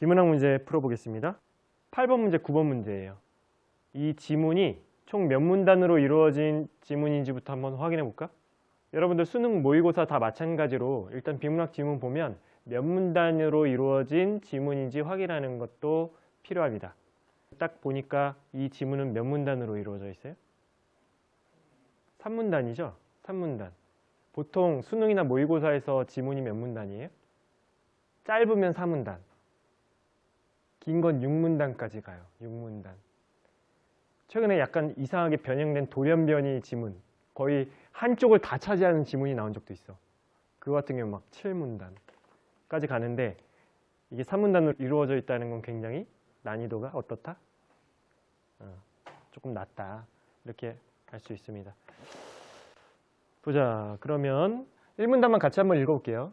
비문학 문제 풀어보겠습니다. 8번 문제, 9번 문제예요. 이 지문이 총 몇 문단으로 이루어진 지문인지부터 한번 확인해 볼까? 여러분들 수능 모의고사 다 마찬가지로 일단 비문학 지문 보면 몇 문단으로 이루어진 지문인지 확인하는 것도 필요합니다. 딱 보니까 이 지문은 몇 문단으로 이루어져 있어요? 3문단이죠? 3문단. 보통 수능이나 모의고사에서 지문이 몇 문단이에요? 짧으면 4문단. 긴 건 6문단까지 가요. 6문단. 최근에 약간 이상하게 변형된 돌연변이 지문, 거의 한쪽을 다 차지하는 지문이 나온 적도 있어. 그거 같은 경우 막 7문단까지 가는데 이게 3문단으로 이루어져 있다는 건 굉장히 난이도가 어떻다? 조금 낮다. 이렇게 알 수 있습니다. 보자. 그러면 1문단만 같이 한번 읽어볼게요.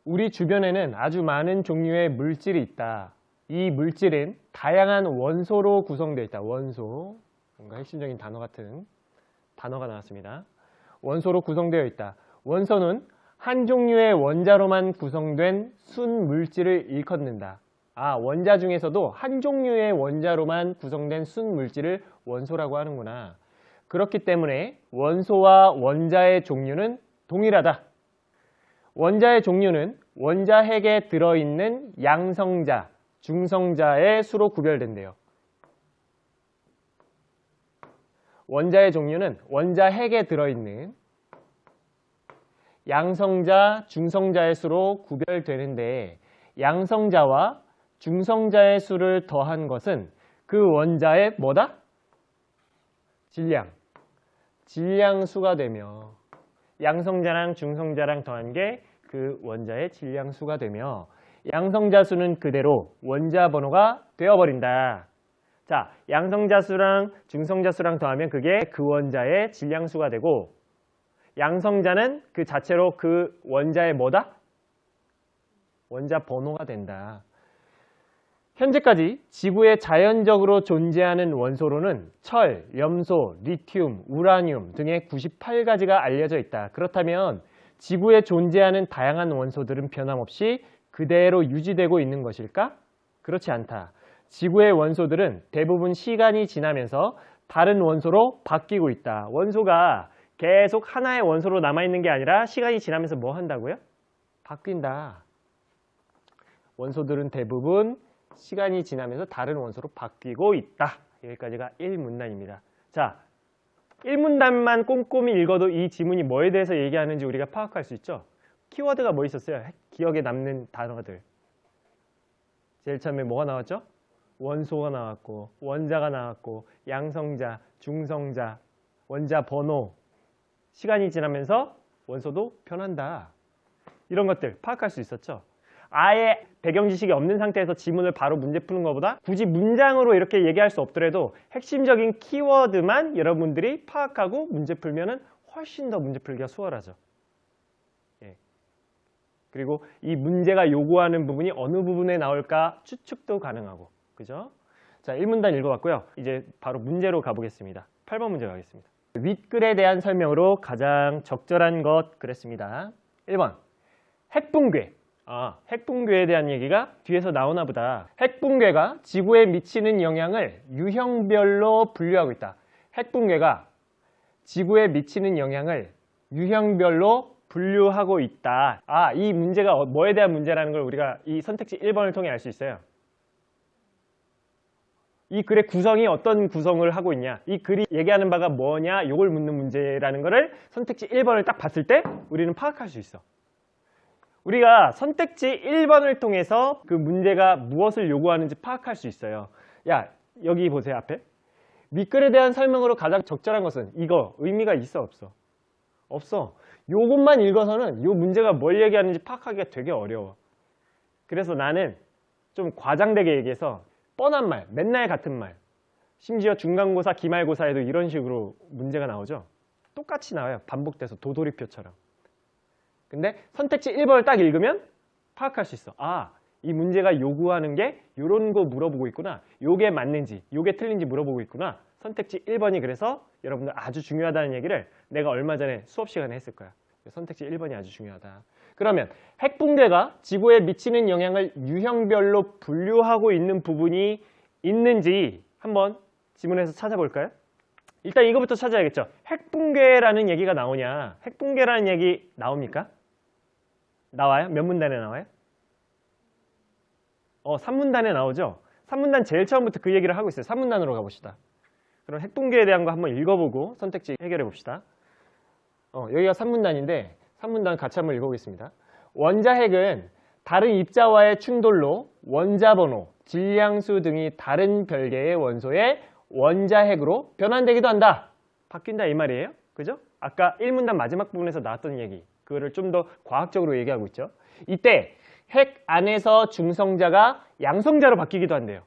우리 주변에는 아주 많은 종류의 물질이 있다. 이 물질은 다양한 원소로 구성되어 있다. 원소. 뭔가 핵심적인 단어 같은 단어가 나왔습니다. 원소로 구성되어 있다. 원소는 한 종류의 원자로만 구성된 순물질을 일컫는다. 원자 중에서도 한 종류의 원자로만 구성된 순물질을 원소라고 하는구나. 그렇기 때문에 원소와 원자의 종류는 동일하다. 원자의 종류는 원자 핵에 들어있는 양성자, 중성자의 수로 구별된대요. 원자의 종류는 원자 핵에 들어있는 양성자, 중성자의 수로 구별되는데 양성자와 중성자의 수를 더한 것은 그 원자의 뭐다? 질량수가 되며 양성자랑 중성자랑 더한 게 그 원자의 질량수가 되며 양성자 수는 그대로 원자 번호가 되어버린다. 자, 양성자 수랑 중성자 수랑 더하면 그게 그 원자의 질량수가 되고 양성자는 그 자체로 그 원자의 뭐다? 원자 번호가 된다. 현재까지 지구에 자연적으로 존재하는 원소로는 철, 염소, 리튬, 우라늄 등의 98가지가 알려져 있다. 그렇다면 지구에 존재하는 다양한 원소들은 변함없이 그대로 유지되고 있는 것일까? 그렇지 않다. 지구의 원소들은 대부분 시간이 지나면서 다른 원소로 바뀌고 있다. 원소가 계속 하나의 원소로 남아있는 게 아니라 시간이 지나면서 뭐 한다고요? 바뀐다. 원소들은 대부분 시간이 지나면서 다른 원소로 바뀌고 있다. 여기까지가 1문단입니다. 자, 1문단만 꼼꼼히 읽어도 이 지문이 뭐에 대해서 얘기하는지 우리가 파악할 수 있죠. 키워드가 뭐 있었어요? 기억에 남는 단어들. 제일 처음에 뭐가 나왔죠? 원소가 나왔고, 원자가 나왔고, 양성자, 중성자, 원자 번호. 시간이 지나면서 원소도 변한다. 이런 것들 파악할 수 있었죠. 아예 배경 지식이 없는 상태에서 지문을 바로 문제 푸는 것보다 굳이 문장으로 이렇게 얘기할 수 없더라도 핵심적인 키워드만 여러분들이 파악하고 문제 풀면은 훨씬 더 문제 풀기가 수월하죠. 예. 그리고 이 문제가 요구하는 부분이 어느 부분에 나올까 추측도 가능하고. 그죠? 자, 1문단 읽어봤고요. 이제 바로 문제로 가보겠습니다. 8번 문제 가겠습니다. 윗글에 대한 설명으로 가장 적절한 것 그랬습니다. 1번 핵붕괴. 핵붕괴에 대한 얘기가 뒤에서 나오나 보다. 핵붕괴가 지구에 미치는 영향을 유형별로 분류하고 있다. 핵붕괴가 지구에 미치는 영향을 유형별로 분류하고 있다. 이 문제가 뭐에 대한 문제라는 걸 우리가 이 선택지 1번을 통해 알 수 있어요. 이 글의 구성이 어떤 구성을 하고 있냐, 이 글이 얘기하는 바가 뭐냐, 이걸 묻는 문제라는 거를 선택지 1번을 딱 봤을 때 우리는 파악할 수 있어. 우리가 선택지 1번을 통해서 그 문제가 무엇을 요구하는지 파악할 수 있어요. 야, 여기 보세요. 앞에. 밑글에 대한 설명으로 가장 적절한 것은 이거 의미가 있어 없어? 없어. 요것만 읽어서는 이 문제가 뭘 얘기하는지 파악하기가 되게 어려워. 그래서 나는 좀 과장되게 얘기해서 뻔한 말, 맨날 같은 말. 심지어 중간고사, 기말고사에도 이런 식으로 문제가 나오죠. 똑같이 나와요. 반복돼서 도돌이표처럼. 근데 선택지 1번을 딱 읽으면 파악할 수 있어. 이 문제가 요구하는 게 이런 거 물어보고 있구나. 요게 맞는지, 요게 틀린지 물어보고 있구나. 선택지 1번이 그래서 여러분들 아주 중요하다는 얘기를 내가 얼마 전에 수업 시간에 했을 거야. 선택지 1번이 아주 중요하다. 그러면 핵 붕괴가 지구에 미치는 영향을 유형별로 분류하고 있는 부분이 있는지 한번 지문에서 찾아볼까요? 일단 이거부터 찾아야겠죠. 핵 붕괴라는 얘기가 나오냐? 핵 붕괴라는 얘기 나옵니까? 나와요? 몇 문단에 나와요? 3문단에 나오죠. 3문단 제일 처음부터 그 얘기를 하고 있어요. 3문단으로 가봅시다. 그럼 핵 붕괴에 대한 거 한번 읽어보고 선택지 해결해 봅시다. 여기가 3문단인데 3문단 같이 한번 읽어보겠습니다. 원자핵은 다른 입자와의 충돌로 원자번호, 질량수 등이 다른 별개의 원소의 원자핵으로 변환되기도 한다. 바뀐다 이 말이에요. 그죠? 아까 1문단 마지막 부분에서 나왔던 얘기. 그거를 좀 더 과학적으로 얘기하고 있죠. 이때 핵 안에서 중성자가 양성자로 바뀌기도 한대요.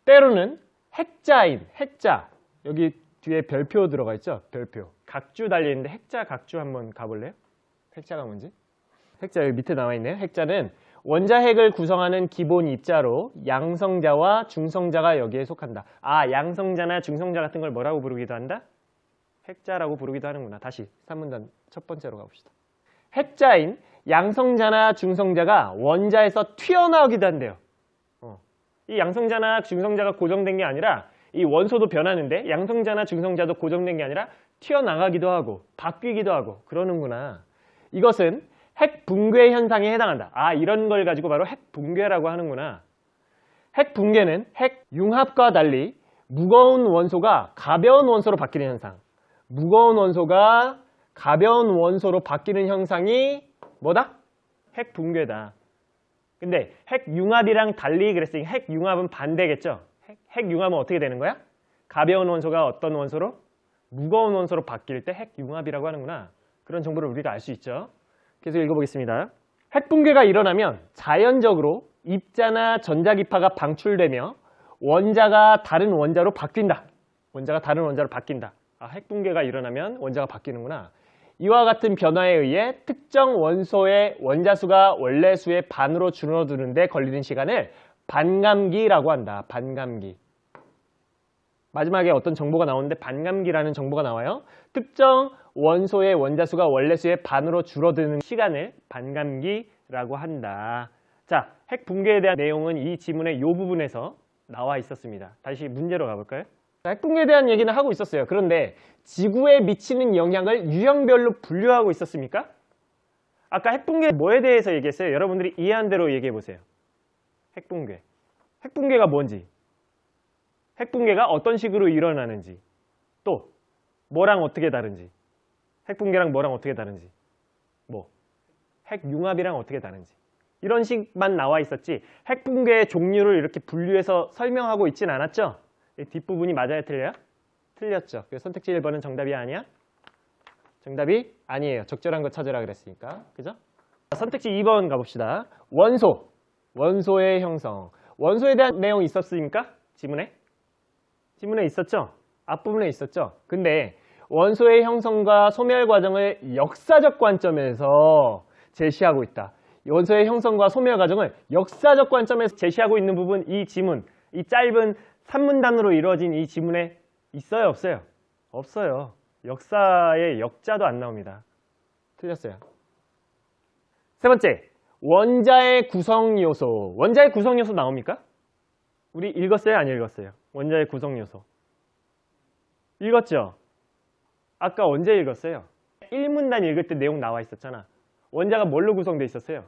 때로는 핵자인, 핵자. 여기 뒤에 별표 들어가 있죠? 별표. 각주 달려있는데 핵자, 각주 한번 가볼래요? 핵자가 뭔지? 핵자 여기 밑에 나와 있네요. 핵자는 원자핵을 구성하는 기본 입자로 양성자와 중성자가 여기에 속한다. 양성자나 중성자 같은 걸 뭐라고 부르기도 한다? 핵자라고 부르기도 하는구나. 다시 3문단 첫 번째로 가봅시다. 핵자인 양성자나 중성자가 원자에서 튀어나오기도 한대요. 이 양성자나 중성자가 고정된 게 아니라 이 원소도 변하는데 양성자나 중성자도 고정된 게 아니라 튀어나가기도 하고 바뀌기도 하고 그러는구나. 이것은 핵 붕괴 현상에 해당한다. 이런 걸 가지고 바로 핵 붕괴라고 하는구나. 핵 붕괴는 핵 융합과 달리 무거운 원소가 가벼운 원소로 바뀌는 현상. 무거운 원소가 가벼운 원소로 바뀌는 현상이 뭐다? 핵 붕괴다. 근데 핵 융합이랑 달리 그랬으니 핵 융합은 반대겠죠? 핵 융합은 어떻게 되는 거야? 가벼운 원소가 어떤 원소로? 무거운 원소로 바뀔 때 핵 융합이라고 하는구나. 그런 정보를 우리가 알 수 있죠. 계속 읽어보겠습니다. 핵 붕괴가 일어나면 자연적으로 입자나 전자기파가 방출되며 원자가 다른 원자로 바뀐다. 원자가 다른 원자로 바뀐다. 핵 붕괴가 일어나면 원자가 바뀌는구나. 이와 같은 변화에 의해 특정 원소의 원자수가 원래 수의 반으로 줄어드는 데 걸리는 시간을 반감기라고 한다. 반감기. 마지막에 어떤 정보가 나오는데 반감기라는 정보가 나와요. 특정 원소의 원자수가 원래 수의 반으로 줄어드는 시간을 반감기라고 한다. 자, 핵 붕괴에 대한 내용은 이 지문의 이 부분에서 나와 있었습니다. 다시 문제로 가볼까요? 핵 붕괴에 대한 얘기는 하고 있었어요. 그런데 지구에 미치는 영향을 유형별로 분류하고 있었습니까? 아까 핵 붕괴 뭐에 대해서 얘기했어요? 여러분들이 이해한 대로 얘기해 보세요. 핵 붕괴. 핵 붕괴가 뭔지, 핵 붕괴가 어떤 식으로 일어나는지, 또 뭐랑 어떻게 다른지, 핵 붕괴랑 뭐랑 어떻게 다른지, 핵 융합이랑 어떻게 다른지 이런 식만 나와 있었지 핵 붕괴의 종류를 이렇게 분류해서 설명하고 있진 않았죠? 이 뒷부분이 맞아요? 틀려요? 틀렸죠. 그래서 선택지 1번은 정답이 아니야? 정답이 아니에요. 적절한 거 찾으라 그랬으니까. 그죠? 선택지 2번 가봅시다. 원소. 원소의 형성. 원소에 대한 내용 있었습니까? 지문에? 지문에 있었죠? 앞부분에 있었죠? 근데 원소의 형성과 소멸 과정을 역사적 관점에서 제시하고 있다. 원소의 형성과 소멸 과정을 역사적 관점에서 제시하고 있는 부분, 이 지문, 이 짧은 3문단으로 이루어진 이 지문에 있어요? 없어요? 없어요. 역사의 역자도 안 나옵니다. 틀렸어요. 세 번째, 원자의 구성 요소. 원자의 구성 요소 나옵니까? 우리 읽었어요? 안 읽었어요? 원자의 구성 요소. 읽었죠? 아까 언제 읽었어요? 1문단 읽을 때 내용 나와 있었잖아. 원자가 뭘로 구성되어 있었어요?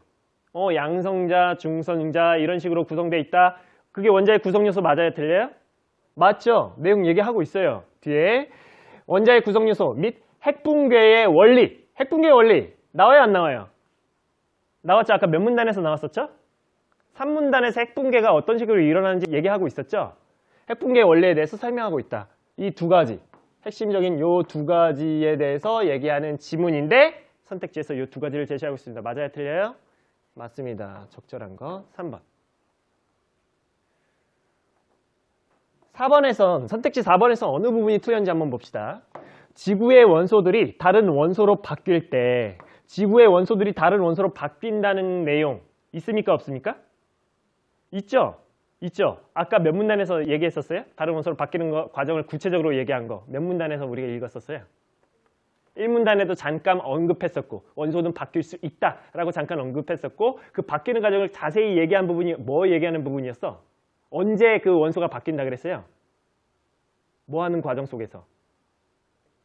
양성자, 중성자 이런 식으로 구성되어 있다. 그게 원자의 구성 요소 맞아요? 틀려요? 맞죠? 내용 얘기하고 있어요. 뒤에 원자의 구성 요소 및 핵붕괴의 원리. 핵붕괴의 원리 나와요? 안 나와요? 나왔죠? 아까 몇 문단에서 나왔었죠? 3문단에서 핵붕괴가 어떤 식으로 일어나는지 얘기하고 있었죠? 핵붕괴의 원리에 대해서 설명하고 있다. 이 두 가지, 핵심적인 요 두 가지에 대해서 얘기하는 지문인데 선택지에서 요 두 가지를 제시하고 있습니다. 맞아요? 틀려요? 맞습니다. 적절한 거 3번. 4번에선, 선택지 4번에서 어느 부분이 틀렸는지 한번 봅시다. 지구의 원소들이 다른 원소로 바뀔 때 지구의 원소들이 다른 원소로 바뀐다는 내용 있습니까? 없습니까? 있죠? 있죠? 아까 몇 문단에서 얘기했었어요? 다른 원소로 바뀌는 거, 과정을 구체적으로 얘기한 거 몇 문단에서 우리가 읽었었어요? 1문단에도 잠깐 언급했었고 원소는 바뀔 수 있다라고 잠깐 언급했었고 그 바뀌는 과정을 자세히 얘기한 부분이 뭐 얘기하는 부분이었어? 언제 그 원소가 바뀐다 그랬어요? 뭐 하는 과정 속에서?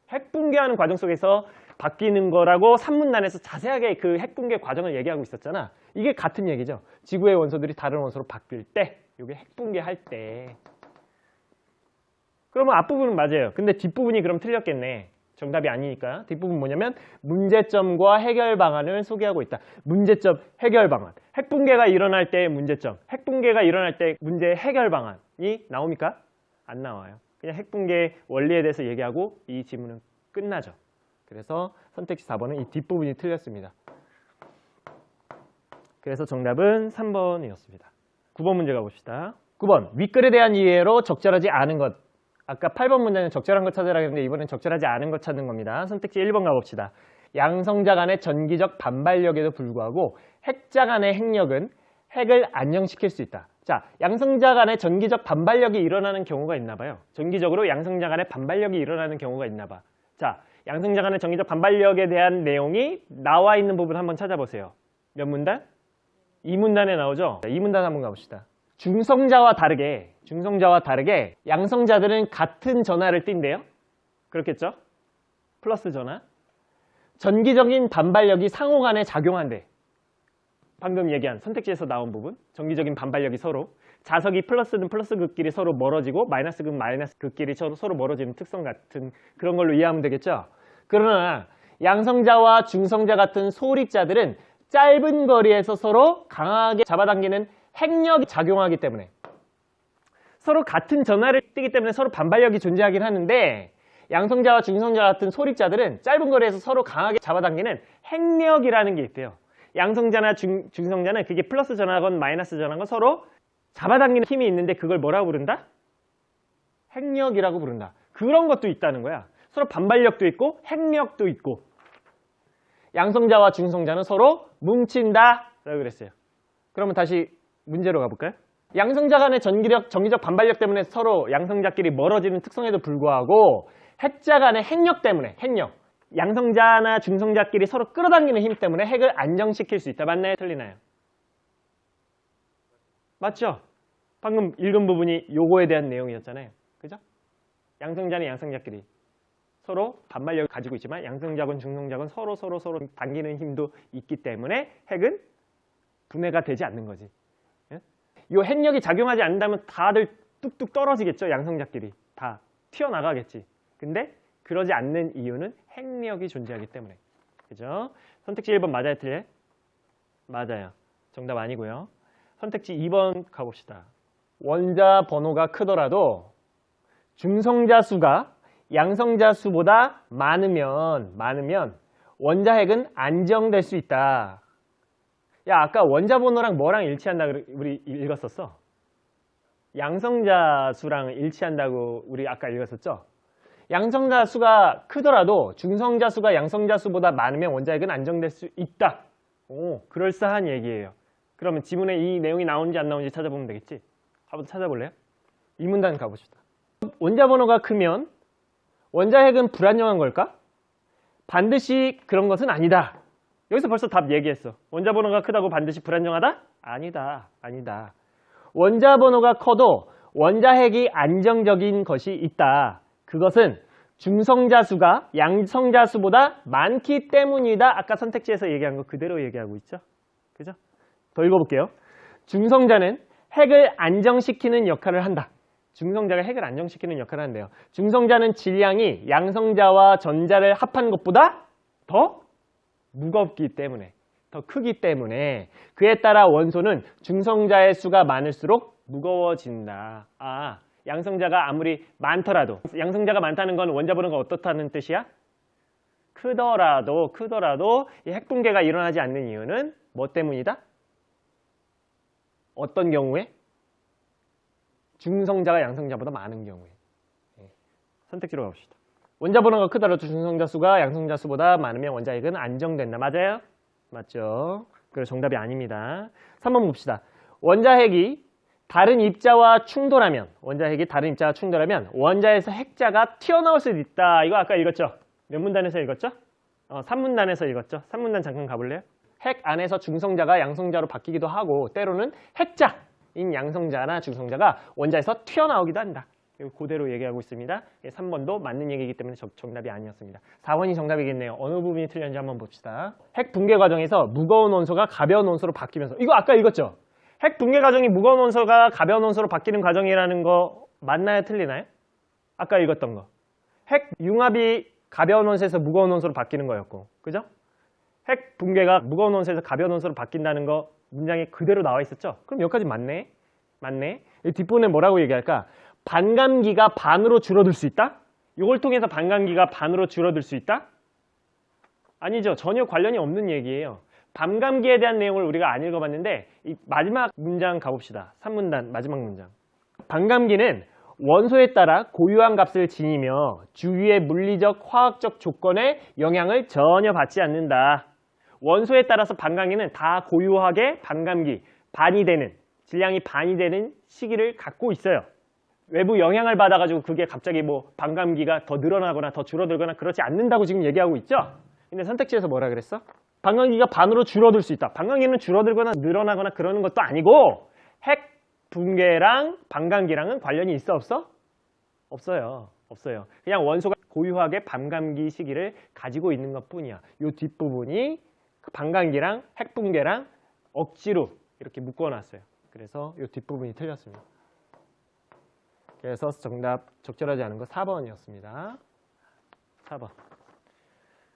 핵붕괴하는 과정 속에서 바뀌는 거라고 3문단에서 자세하게 그 핵붕괴 과정을 얘기하고 있었잖아. 이게 같은 얘기죠. 지구의 원소들이 다른 원소로 바뀔 때, 이게 핵붕괴할 때. 그러면 앞부분은 맞아요. 근데 뒷부분이 그럼 틀렸겠네. 정답이 아니니까. 뒷부분 뭐냐면 문제점과 해결 방안을 소개하고 있다. 문제점, 해결 방안. 핵붕괴가 일어날 때의 문제점, 핵붕괴가 일어날 때 문제 해결 방안이 나옵니까? 안 나와요. 그냥 핵붕괴 원리에 대해서 얘기하고 이 지문은 끝나죠. 그래서 선택지 4번은 이 뒷부분이 틀렸습니다. 그래서 정답은 3번이었습니다. 9번 문제 가봅시다. 9번, 윗글에 대한 이해로 적절하지 않은 것. 아까 8번 문제는 적절한 것 찾으라 했는데 이번엔 적절하지 않은 것 찾는 겁니다. 선택지 1번 가봅시다. 양성자 간의 전기적 반발력에도 불구하고 핵자 간의 핵력은 핵을 안정시킬 수 있다. 자, 양성자 간의 전기적 반발력이 일어나는 경우가 있나 봐요. 전기적으로 양성자 간의 반발력이 일어나는 경우가 있나 봐. 자, 양성자 간의 전기적 반발력에 대한 내용이 나와 있는 부분 한번 찾아보세요. 몇 문단? 2문단에 나오죠? 2문단 한번 가봅시다. 중성자와 다르게 양성자들은 같은 전하를 띈대요. 그렇겠죠? 플러스 전하. 전기적인 반발력이 상호 간에 작용한대. 방금 얘기한 선택지에서 나온 부분. 전기적인 반발력이 서로. 자석이 플러스는 플러스 극끼리 서로 멀어지고 마이너스는 마이너스 극끼리 서로 멀어지는 특성 같은 그런 걸로 이해하면 되겠죠? 그러나 양성자와 중성자 같은 소립자들은 짧은 거리에서 서로 강하게 잡아당기는 핵력이 작용하기 때문에 서로 같은 전하를 띠기 때문에 서로 반발력이 존재하긴 하는데 양성자와 중성자 같은 소립자들은 짧은 거리에서 서로 강하게 잡아당기는 핵력이라는 게 있대요. 양성자나 중성자는 그게 플러스 전하건 마이너스 전하건 서로 잡아당기는 힘이 있는데 그걸 뭐라고 부른다? 핵력이라고 부른다. 그런 것도 있다는 거야. 서로 반발력도 있고 핵력도 있고 양성자와 중성자는 서로 뭉친다 라고 그랬어요. 그러면 다시 문제로 가볼까요? 양성자 간의 전기적 반발력 때문에 서로 양성자끼리 멀어지는 특성에도 불구하고 핵자 간의 핵력 때문에 양성자나 중성자끼리 서로 끌어당기는 힘 때문에 핵을 안정시킬 수 있다. 맞나요? 틀리나요? 맞죠? 방금 읽은 부분이 요거에 대한 내용이었잖아요. 그죠? 양성자는 양성자끼리 서로 반발력을 가지고 있지만 양성자건 중성자건 서로 당기는 힘도 있기 때문에 핵은 분해가 되지 않는 거지. 이 핵력이 작용하지 않는다면 다들 뚝뚝 떨어지겠죠. 양성자끼리 다 튀어나가겠지. 근데 그러지 않는 이유는 핵력이 존재하기 때문에. 그죠? 선택지 1번 맞아요, 틀려요? 맞아요. 정답 아니고요. 선택지 2번 가봅시다. 원자 번호가 크더라도 중성자 수가 양성자 수보다 많으면 원자 핵은 안정될 수 있다. 야, 아까 원자 번호랑 뭐랑 일치한다 우리 읽었었어? 양성자 수랑 일치한다고 우리 아까 읽었었죠? 양성자 수가 크더라도 중성자 수가 양성자 수보다 많으면 원자 핵은 안정될 수 있다. 오, 그럴싸한 얘기예요. 그러면 지문에 이 내용이 나오는지 안 나오는지 찾아보면 되겠지? 한번 찾아볼래요? 이 문단 가봅시다. 원자 번호가 크면 원자 핵은 불안정한 걸까? 반드시 그런 것은 아니다. 여기서 벌써 답 얘기했어. 원자 번호가 크다고 반드시 불안정하다? 아니다. 원자 번호가 커도 원자 핵이 안정적인 것이 있다. 그것은 중성자 수가 양성자 수보다 많기 때문이다. 아까 선택지에서 얘기한 거 그대로 얘기하고 있죠. 그죠? 더 읽어볼게요. 중성자는 핵을 안정시키는 역할을 한다. 중성자가 핵을 안정시키는 역할을 한대요. 중성자는 질량이 양성자와 전자를 합한 것보다 더 무겁기 때문에, 더 크기 때문에 그에 따라 원소는 중성자의 수가 많을수록 무거워진다. 아, 양성자가 아무리 많더라도, 양성자가 많다는 건 원자 번호가 어떻다는 뜻이야? 크더라도 이 핵붕괴가 일어나지 않는 이유는 뭐 때문이다? 어떤 경우에? 중성자가 양성자보다 많은 경우에. 선택지로 가봅시다. 원자 번호가 크더라도 중성자 수가 양성자 수보다 많으면 원자 핵은 안정된다. 맞아요? 맞죠? 그래서 정답이 아닙니다. 3번 봅시다. 원자 핵이 다른 입자와 충돌하면 원자에서 핵자가 튀어나올 수도 있다. 이거 아까 읽었죠? 몇 문단에서 읽었죠? 3문단에서 읽었죠? 3문단 잠깐 가볼래요? 핵 안에서 중성자가 양성자로 바뀌기도 하고 때로는 핵자인 양성자나 중성자가 원자에서 튀어나오기도 한다. 그대로 얘기하고 있습니다. 3번도 맞는 얘기이기 때문에 정답이 아니었습니다. 4번이 정답이겠네요. 어느 부분이 틀렸는지 한번 봅시다. 핵 붕괴 과정에서 무거운 원소가 가벼운 원소로 바뀌면서 이거 아까 읽었죠? 핵 붕괴 과정이 무거운 원소가 가벼운 원소로 바뀌는 과정이라는 거 맞나요? 틀리나요? 아까 읽었던 거. 핵 융합이 가벼운 원소에서 무거운 원소로 바뀌는 거였고, 그죠? 핵 붕괴가 무거운 원소에서 가벼운 원소로 바뀐다는 거 문장에 그대로 나와 있었죠? 그럼 여기까지 맞네? 맞네? 이 뒷부분에 뭐라고 얘기할까? 반감기가 반으로 줄어들 수 있다? 이걸 통해서 반감기가 반으로 줄어들 수 있다? 아니죠. 전혀 관련이 없는 얘기예요. 반감기에 대한 내용을 우리가 안 읽어봤는데 이 마지막 문장 가봅시다. 3문단 마지막 문장. 반감기는 원소에 따라 고유한 값을 지니며 주위의 물리적, 화학적 조건에 영향을 전혀 받지 않는다. 원소에 따라서 반감기는 다 고유하게 반감기, 반이 되는, 질량이 반이 되는 시기를 갖고 있어요. 외부 영향을 받아가지고 그게 갑자기 뭐 반감기가 더 늘어나거나 더 줄어들거나 그렇지 않는다고 지금 얘기하고 있죠? 근데 선택지에서 뭐라 그랬어? 반감기가 반으로 줄어들 수 있다. 반감기는 줄어들거나 늘어나거나 그러는 것도 아니고 핵 붕괴랑 반감기랑은 관련이 있어 없어? 없어요. 없어요. 그냥 원소가 고유하게 반감기 시기를 가지고 있는 것뿐이야. 이 뒷부분이 반감기랑 핵 붕괴랑 억지로 이렇게 묶어놨어요. 그래서 이 뒷부분이 틀렸습니다. 그래서 정답 적절하지 않은 거 4번이었습니다. 4번.